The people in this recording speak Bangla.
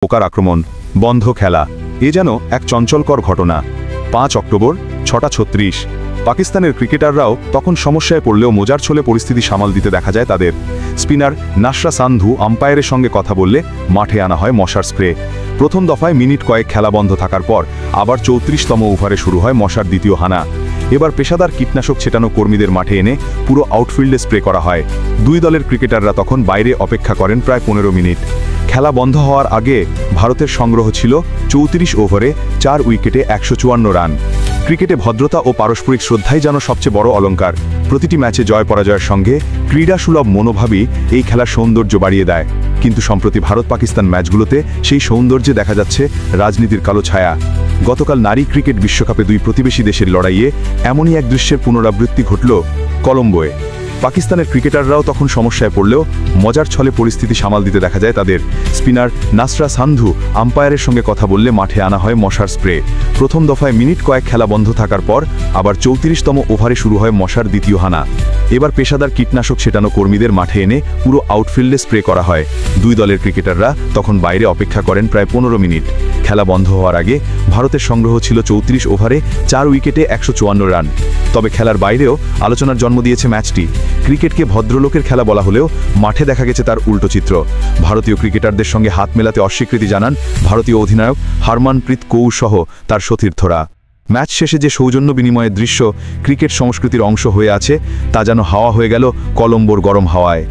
পোকার আক্রমণ, বন্ধ খেলা, এ যেন এক চঞ্চলকর ঘটনা। 5 অক্টোবর 6:36। পাকিস্তানের ক্রিকেটাররাও তখন সমস্যায় পড়লেও মোজার ছলে পরিস্থিতি সামাল দিতে দেখা যায় তাদের। স্পিনার নাসরা সান্ধু আম্পায়ারের সঙ্গে কথা বললে মাঠে আনা হয় মশার স্প্রে। প্রথম দফায় মিনিট কয়েক খেলা বন্ধ থাকার পর আবার 34তম ওভারে শুরু হয় মশার দ্বিতীয় হানা। এবার পেশাদার কীটনাশক ছেটানো কর্মীদের মাঠে এনে পুরো আউটফিল্ডে স্প্রে করা হয়। দুই দলের ক্রিকেটাররা তখন বাইরে অপেক্ষা করেন প্রায় 15 মিনিট। খেলা বন্ধ হওয়ার আগে ভারতের সংগ্রহ ছিল 34 ওভারে 4 উইকেটে 154 রান। ক্রিকেটে ভদ্রতা ও পারস্পরিক শ্রদ্ধাই যেন সবচেয়ে বড় অলংকার। প্রতিটি ম্যাচে জয় পরাজয়ের সঙ্গে ক্রীড়াসুলভ মনোভাবই এই খেলার সৌন্দর্য বাড়িয়ে দেয়। কিন্তু সম্প্রতি ভারত পাকিস্তান ম্যাচগুলোতে সেই সৌন্দর্যে দেখা যাচ্ছে রাজনীতির কালো ছায়া। গতকাল নারী ক্রিকেট বিশ্বকাপে দুই প্রতিবেশী দেশের লড়াইয়ে এমনই এক দৃশ্যের পুনরাবৃত্তি ঘটল কলম্বোয়। পাকিস্তানের ক্রিকেটাররাও তখন সমস্যায় পড়লেও মজার ছলে পরিস্থিতি সামাল দিতে দেখা যায় তাদের। স্পিনার নাসরা সান্ধু আম্পায়ারের সঙ্গে কথা বললে মাঠে আনা হয় মশার স্প্রে। প্রথম দফায় মিনিট কয়েক খেলা বন্ধ থাকার পর আবার 34তম ওভারে শুরু হয় মশার দ্বিতীয় হানা। এবার পেশাদার কীটনাশক ছেটানো কর্মীদের মাঠে এনে পুরো আউটফিল্ডে স্প্রে করা হয়। দুই দলের ক্রিকেটাররা তখন বাইরে অপেক্ষা করেন প্রায় 15 মিনিট। খেলা বন্ধ হওয়ার আগে ভারতের সংগ্রহ ছিল 34 ওভারে 4 উইকেটে 154 রান। তবে খেলার বাইরেও আলোচনার জন্ম দিয়েছে ম্যাচটি। ক্রিকেটকে ভদ্রলোকের খেলা বলা হলেও মাঠে দেখা গেছে তার উল্টো চিত্র। ভারতীয় ক্রিকেটারদের সঙ্গে হাত মেলাতে অস্বীকৃতি জানান ভারতীয় অধিনায়ক হরমনপ্রীত কৌর সহ তার সতীর্থরা। ম্যাচ শেষে যে সৌজন্য বিনিময়ের দৃশ্য ক্রিকেট সংস্কৃতির অংশ হয়ে আছে তা যেন হাওয়া হয়ে গেল কলম্বোর গরম হাওয়ায়।